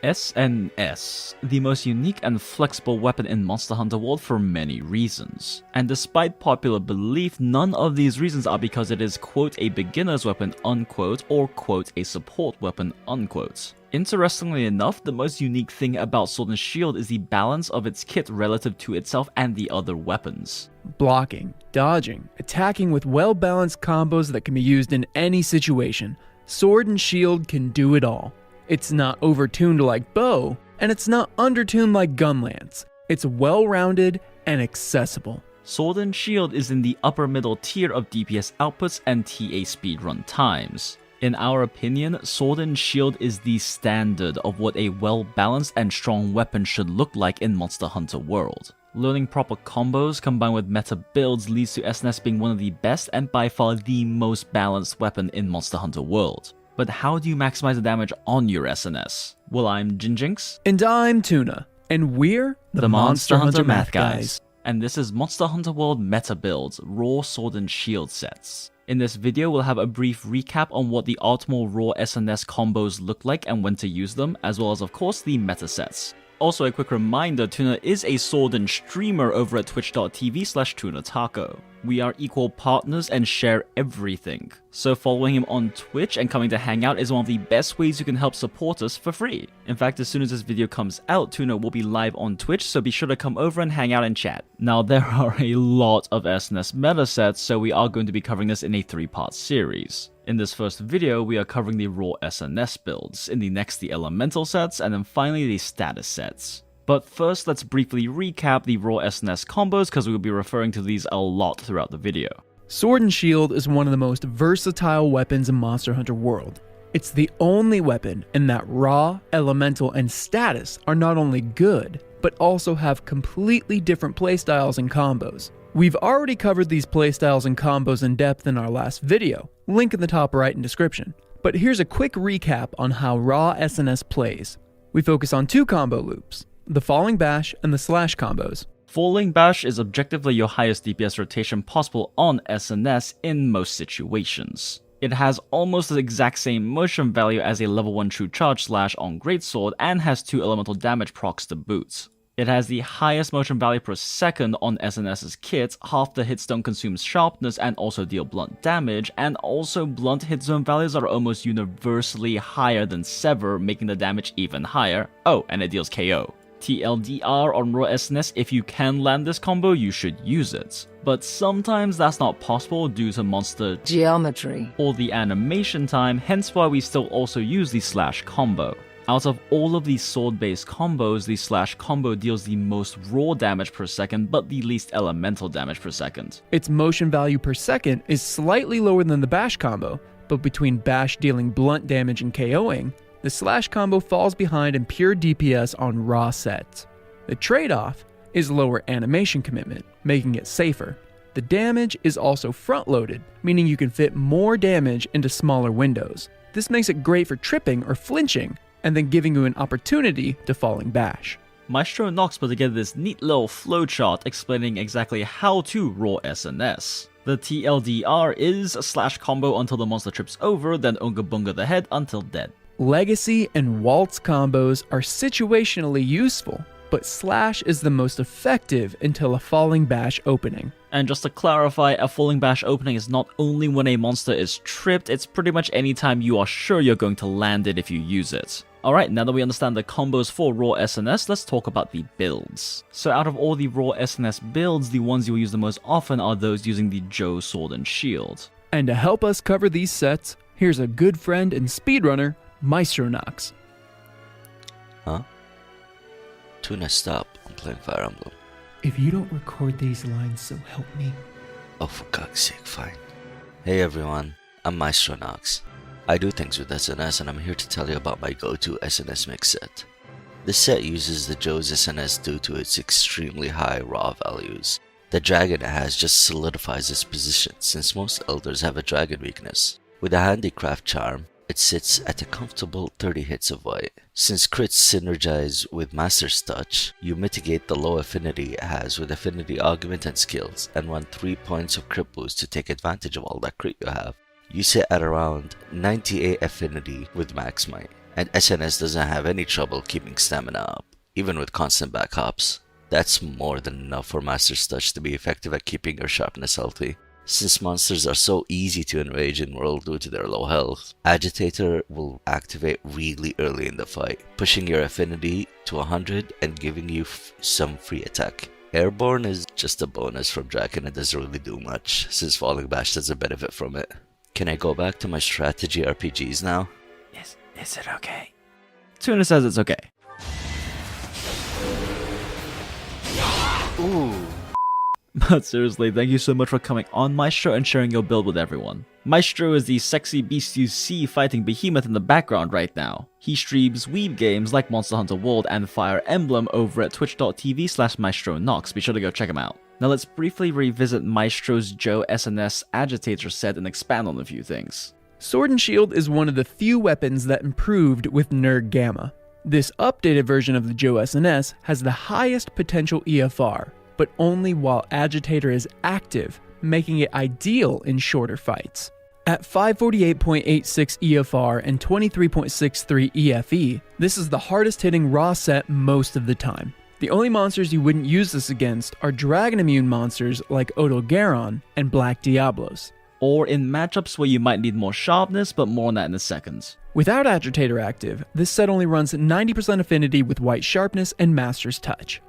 SNS, the most unique and flexible weapon in Monster Hunter World for many reasons. And despite popular belief, none of these reasons are because it is quote a beginner's weapon unquote or quote a support weapon unquote. Interestingly enough, the most unique thing about Sword and Shield is the balance of its kit relative to itself and the other weapons. Blocking, dodging, attacking with well-balanced combos that can be used in any situation. Sword and Shield can do it all. It's not overtuned like bow, and it's not undertuned like gunlance. It's well-rounded and accessible. Sword and Shield is in the upper middle tier of DPS outputs and TA speedrun times. In our opinion, Sword and Shield is the standard of what a well-balanced and strong weapon should look like in Monster Hunter World. Learning proper combos combined with meta builds leads to SNS being one of the best and by far the most balanced weapon in Monster Hunter World. But how do you maximize the damage on your SNS? Well, I'm Jinjinx. And I'm Tuna. And we're the Monster Hunter Math Guys. And this is Monster Hunter World Meta Builds, Raw Sword and Shield sets. In this video, we'll have a brief recap on what the optimal Raw SNS combos look like and when to use them, as well as of course the meta sets. Also a quick reminder, Tuna is a Sword and streamer over at twitch.tv/TunaTaco. We are equal partners and share everything, so following him on Twitch and coming to hang out is one of the best ways you can help support us for free. In fact, as soon as this video comes out, Tuna will be live on Twitch, so be sure to come over and hang out and chat. Now, there are a lot of SNS meta sets, so we are going to be covering this in a 3-part series. In this first video, we are covering the raw SNS builds, in the next the elemental sets, and then finally the status sets. But first, let's briefly recap the raw SNS combos because we will be referring to these a lot throughout the video. Sword and Shield is one of the most versatile weapons in Monster Hunter World. It's the only weapon in that raw, elemental, and status are not only good, but also have completely different playstyles and combos. We've already covered these playstyles and combos in depth in our last video, link in the top right in description. But here's a quick recap on how raw SNS plays. We focus on 2 combo loops, the Falling Bash and the Slash combos. Falling Bash is objectively your highest DPS rotation possible on SNS in most situations. It has almost the exact same motion value as a level 1 True Charge Slash on Greatsword and has 2 elemental damage procs to boot. It has the highest motion value per second on SNS's kit, half the hit stone consumes sharpness and also deal blunt damage, and also blunt hit zone values are almost universally higher than Sever, making the damage even higher. Oh, and it deals KO. TLDR on raw SNS, if you can land this combo, you should use it. But sometimes that's not possible due to monster geometry or the animation time, hence why we still also use the Slash combo. Out of all of these sword-based combos, the Slash combo deals the most raw damage per second, but the least elemental damage per second. Its motion value per second is slightly lower than the Bash combo, but between Bash dealing blunt damage and KOing, the Slash combo falls behind in pure DPS on raw sets. The trade-off is lower animation commitment, making it safer. The damage is also front-loaded, meaning you can fit more damage into smaller windows. This makes it great for tripping or flinching, and then giving you an opportunity to Falling Bash. Maestro Nox put together this neat little flowchart explaining exactly how to raw SNS. The TLDR is a Slash combo until the monster trips over, then Unga Bunga the head until dead. Legacy and Waltz combos are situationally useful, but Slash is the most effective until a Falling Bash opening. And just to clarify, a Falling Bash opening is not only when a monster is tripped, it's pretty much any time you are sure you're going to land it if you use it. Alright, now that we understand the combos for raw SNS, let's talk about the builds. So out of all the raw SNS builds, the ones you will use the most often are those using the Joe Sword and Shield. And to help us cover these sets, here's a good friend and speedrunner, Maestro Nox. Huh? Tuna, stop. I'm playing Fire Emblem. If you don't record these lines, so help me. Oh, for God's sake, fine. Hey everyone, I'm Maestro Nox. I do things with SNS and I'm here to tell you about my go-to SNS mix set. This set uses the Joe's SNS due to its extremely high raw values. The dragon it has just solidifies its position since most elders have a dragon weakness. With a handicraft charm, it sits at a comfortable 30 hits of white. Since crits synergize with Master's Touch, you mitigate the low affinity it has with affinity augment and skills, and run 3 points of crit boost to take advantage of all that crit you have. You sit at around 98 affinity with Max Might, and SNS doesn't have any trouble keeping stamina up, even with constant back hops. That's more than enough for Master's Touch to be effective at keeping your sharpness healthy. Since monsters are so easy to enrage in World due to their low health, Agitator will activate really early in the fight, pushing your affinity to 100 and giving you some free attack. Airborne is just a bonus from Draken and doesn't really do much, since Falling Bash doesn't benefit from it. Can I go back to my strategy RPGs now? Is it okay? Tuna says it's okay. Ooh. But seriously, thank you so much for coming on Maestro and sharing your build with everyone. Maestro is the sexy beast you see fighting Behemoth in the background right now. He streams weeb games like Monster Hunter World and Fire Emblem over at twitch.tv/MaestroNox. Be sure to go check him out. Now let's briefly revisit Maestro's Joe SNS Agitator set and expand on a few things. Sword and Shield is one of the few weapons that improved with Nerd Gamma. This updated version of the Joe SNS has the highest potential EFR, but only while Agitator is active, making it ideal in shorter fights. At 548.86 EFR and 23.63 EFE, this is the hardest hitting raw set most of the time. The only monsters you wouldn't use this against are dragon immune monsters like Odogaron and Black Diablos. Or in matchups where you might need more sharpness, but more on that in a second. Without Agitator active, this set only runs 90% affinity with White Sharpness and Master's Touch.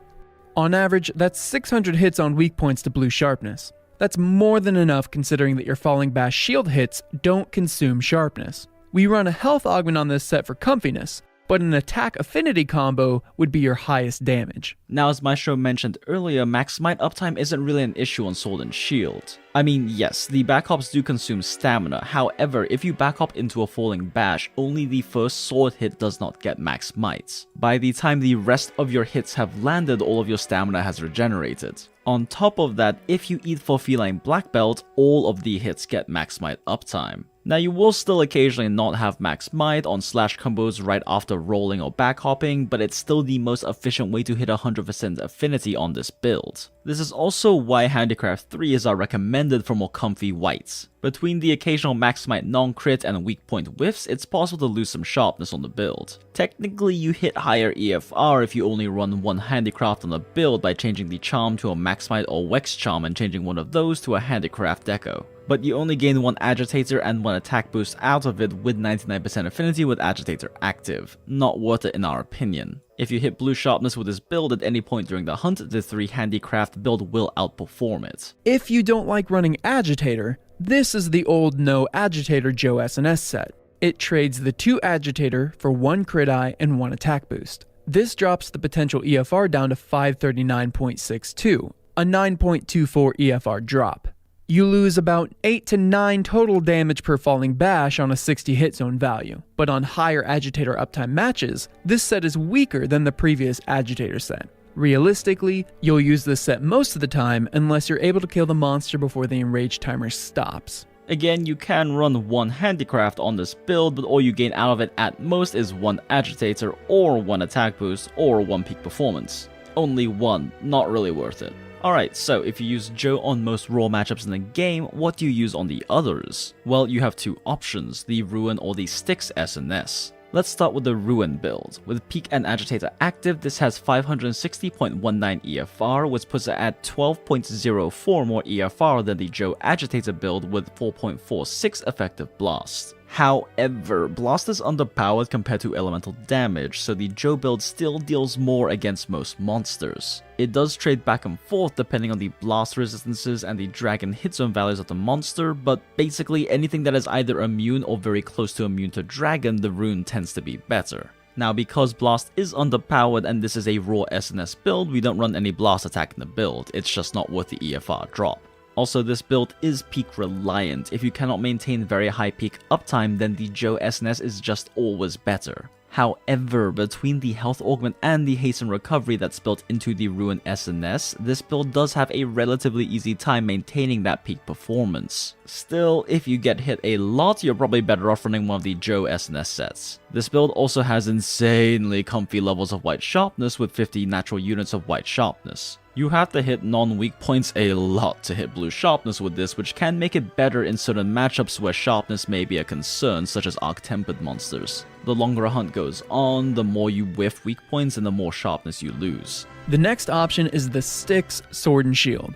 On average, that's 600 hits on weak points to Blue Sharpness. That's more than enough considering that your Falling Bash shield hits don't consume sharpness. We run a health augment on this set for comfiness, but an attack affinity combo would be your highest damage. Now, as Maestro mentioned earlier, max might uptime isn't really an issue on Sword and Shield. I mean, yes, the backhops do consume stamina, however, if you backhop into a Falling Bash, only the first sword hit does not get max might. By the time the rest of your hits have landed, all of your stamina has regenerated. On top of that, if you eat for Feline Black Belt, all of the hits get max might uptime. Now, you will still occasionally not have max might on slash combos right after rolling or backhopping, but it's still the most efficient way to hit 100% affinity on this build. This is also why Handicraft 3 is our recommended for more comfy whites. Between the occasional max might non-crit and weak point whiffs, it's possible to lose some sharpness on the build. Technically, you hit higher EFR if you only run one Handicraft on a build by changing the charm to a max might or Wex charm and changing one of those to a Handicraft deco. But you only gain one Agitator and one attack boost out of it with 99% affinity with Agitator active. Not worth it in our opinion. If you hit Blue Sharpness with this build at any point during the hunt, the 3 Handicraft build will outperform it. If you don't like running Agitator, this is the old no Agitator Joe SNS set. It trades the 2 Agitator for 1 crit eye and 1 attack boost. This drops the potential EFR down to 539.62, a 9.24 EFR drop. You lose about 8 to 9 total damage per Falling Bash on a 60 hit zone value, but on higher Agitator uptime matches, this set is weaker than the previous Agitator set. Realistically, you'll use this set most of the time unless you're able to kill the monster before the enrage timer stops. Again, you can run one Handicraft on this build, but all you gain out of it at most is 1 Agitator or 1 attack boost or 1 peak performance. Only 1, not really worth it. Alright, so if you use Joe on most raw matchups in the game, what do you use on the others? Well, you have 2 options, the Ruin or the Styx SNS. Let's start with the Ruin build. With Peak and Agitator active, this has 560.19 EFR, which puts it at 12.04 more EFR than the Joe Agitator build with 4.46 effective blast. However, blast is underpowered compared to elemental damage, so the Joe build still deals more against most monsters. It does trade back and forth depending on the blast resistances and the dragon hit zone values of the monster, but basically anything that is either immune or very close to immune to dragon, the rune tends to be better. Now, because blast is underpowered and this is a raw SNS build, we don't run any blast attack in the build, it's just not worth the EFR drop. Also, this build is peak reliant. If you cannot maintain very high peak uptime, then the Joe SNS is just always better. However, between the health augment and the hasten recovery that's built into the Ruin SNS, this build does have a relatively easy time maintaining that peak performance. Still, if you get hit a lot, you're probably better off running one of the Joe SNS sets. This build also has insanely comfy levels of White Sharpness with 50 natural units of White Sharpness. You have to hit non-weak points a lot to hit blue sharpness with this, which can make it better in certain matchups where sharpness may be a concern, such as arc-tempered monsters. The longer a hunt goes on, the more you whiff weak points and the more sharpness you lose. The next option is the Styx Sword and Shield.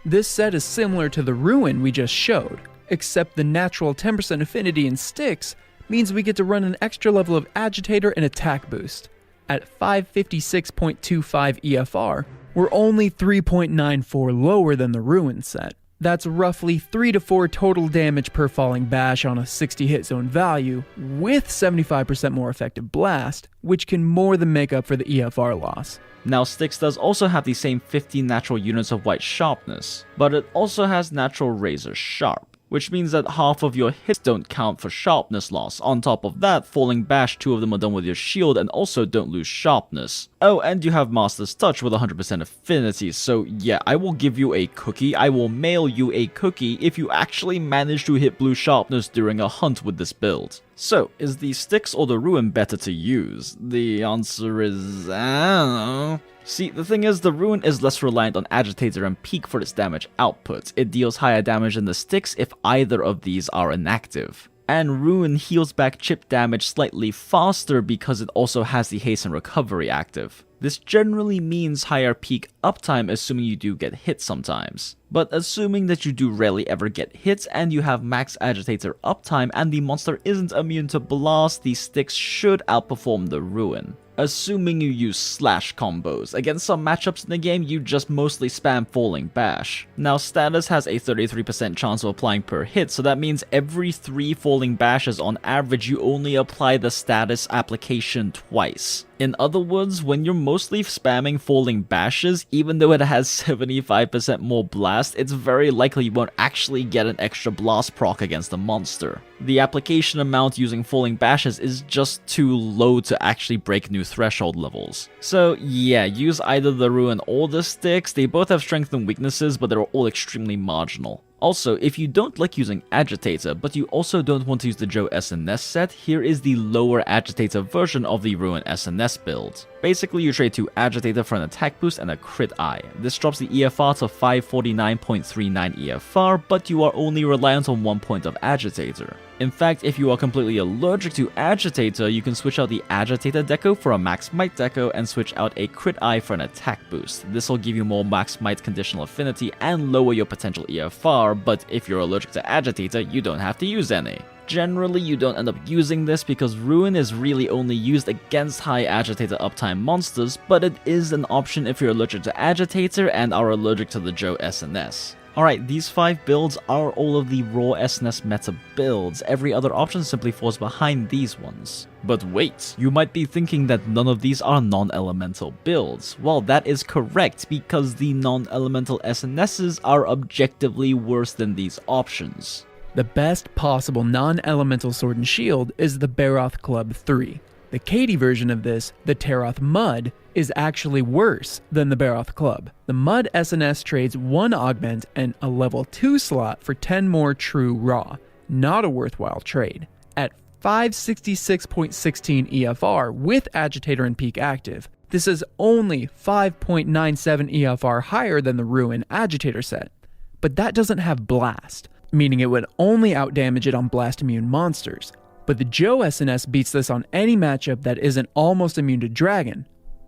This set is similar to the Ruin we just showed, except the natural 10% affinity in Styx means we get to run an extra level of Agitator and attack boost. At 556.25 EFR, we're only 3.94 lower than the Ruin set. That's roughly 3 to 4 total damage per falling bash on a 60 hit zone value, with 75% more effective blast, which can more than make up for the EFR loss. Now Styx does also have the same 15 natural units of white sharpness, but it also has natural razor sharp, which means that half of your hits don't count for sharpness loss. On top of that, falling bash, 2 of them are done with your shield and also don't lose sharpness. Oh, and you have Master's Touch with 100% affinity, so yeah, I will give you a cookie, I will mail you a cookie if you actually manage to hit blue sharpness during a hunt with this build. So, is the Styx or the Ruin better to use? The answer is, I don't know. See, the thing is, the Ruin is less reliant on Agitator and Peak for its damage output. It deals higher damage than the Styx if either of these are inactive. And Ruin heals back chip damage slightly faster because it also has the Haste and Recovery active. This generally means higher peak uptime assuming you do get hit sometimes. But assuming that you do rarely ever get hit and you have max Agitator uptime and the monster isn't immune to blast, the Styx should outperform the Ruin. Assuming you use slash combos. Against some matchups in the game, you just mostly spam Falling Bash. Now status has a 33% chance of applying per hit, so that means every 3 Falling Bashes on average you only apply the status application twice. In other words, when you're mostly spamming Falling Bashes, even though it has 75% more blast, it's very likely you won't actually get an extra blast proc against the monster. The application amount using Falling Bashes is just too low to actually break new threshold levels. So yeah, use either the Ruin or the Styx. They both have strengths and weaknesses, but they're all extremely marginal. Also, if you don't like using Agitator, but you also don't want to use the Joe SNS set, here is the lower Agitator version of the Ruin SNS build. Basically, you trade 2 Agitator for an attack boost and a crit eye. This drops the EFR to 549.39 EFR, but you are only reliant on 1 point of Agitator. In fact, if you are completely allergic to Agitator, you can switch out the Agitator deco for a Max Might deco and switch out a crit eye for an attack boost. This will give you more Max Might conditional affinity and lower your potential EFR, but if you're allergic to Agitator, you don't have to use any. Generally, you don't end up using this because Ruin is really only used against high Agitator uptime monsters, but it is an option if you're allergic to Agitator and are allergic to the Joe SNS. Alright, these 5 builds are all of the raw SNS meta builds. Every other option simply falls behind these ones. But wait, you might be thinking that none of these are non-elemental builds. Well, that is correct because the non-elemental SNSs are objectively worse than these options. The best possible non-elemental Sword and Shield is the Baroth Club 3. The Katie version of this, the Taroth Mud, is actually worse than the Baroth Club. The Mud SNS trades 1 augment and a level 2 slot for 10 more true raw. Not a worthwhile trade. At 566.16 EFR with Agitator and Peak active, this is only 5.97 EFR higher than the Ruin Agitator set. But that doesn't have Blast, meaning it would only outdamage it on Blast immune monsters. But the Joe SNS beats this on any matchup that isn't almost immune to Dragon.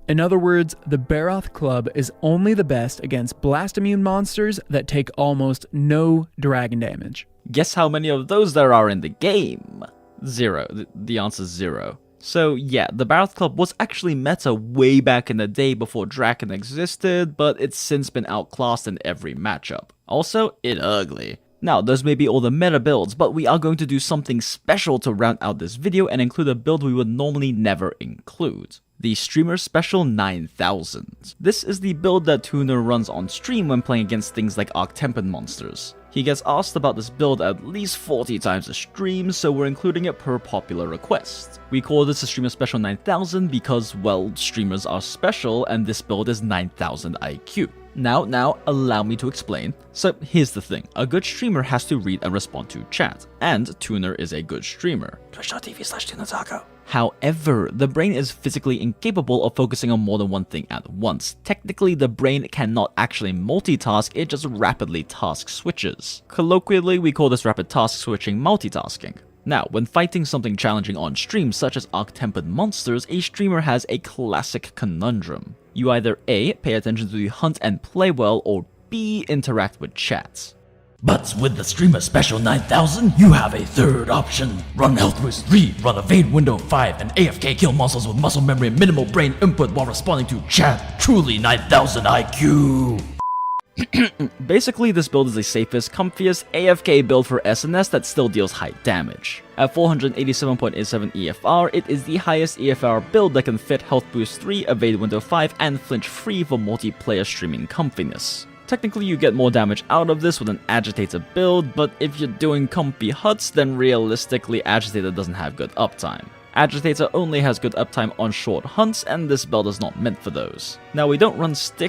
In other words, the Baroth Club is only the best against Blast immune monsters that take almost no Dragon damage. Guess how many of those there are in the game? 0. The answer is 0. So yeah, the Baroth Club was actually meta way back in the day before Draken existed, but it's since been outclassed in every matchup. Also, it's ugly. Now, those may be all the meta builds, but we are going to do something special to round out this video and include a build we would normally never include. The Streamer Special 9000. This is the build that Tuner runs on stream when playing against things like Arc-Tempered monsters. He gets asked about this build at least 40 times a stream, so we're including it per popular request. We call this a Streamer Special 9000 because, well, streamers are special and this build is 9000 IQ. Now, allow me to explain. So here's the thing, a good streamer has to read and respond to chat, and Tuner is a good streamer. Twitch.tv/TunerTaco. However, the brain is physically incapable of focusing on more than one thing at once. Technically, the brain cannot actually multitask, it just rapidly task switches. Colloquially, we call this rapid task switching multitasking. Now, when fighting something challenging on stream, such as arc-tempered monsters, a streamer has a classic conundrum. You either A, pay attention to the hunt and play well, or B, interact with chat. But with the Streamer Special 9000, you have a third option. Run Health Boost 3, run Evade Window 5, and AFK kill monsters with muscle memory and minimal brain input while responding to chat. Truly 9000 IQ! Basically, this build is the safest, comfiest AFK build for SNS that still deals high damage. At 487.87 EFR, it is the highest EFR build that can fit Health Boost 3, Evade Window 5, and Flinch Free for multiplayer streaming comfiness. Technically, you get more damage out of this with an Agitator build, but if you're doing comfy huts, then realistically Agitator doesn't have good uptime. Agitator only has good uptime on short hunts, and this build is not meant for those. Now, we don't run Stick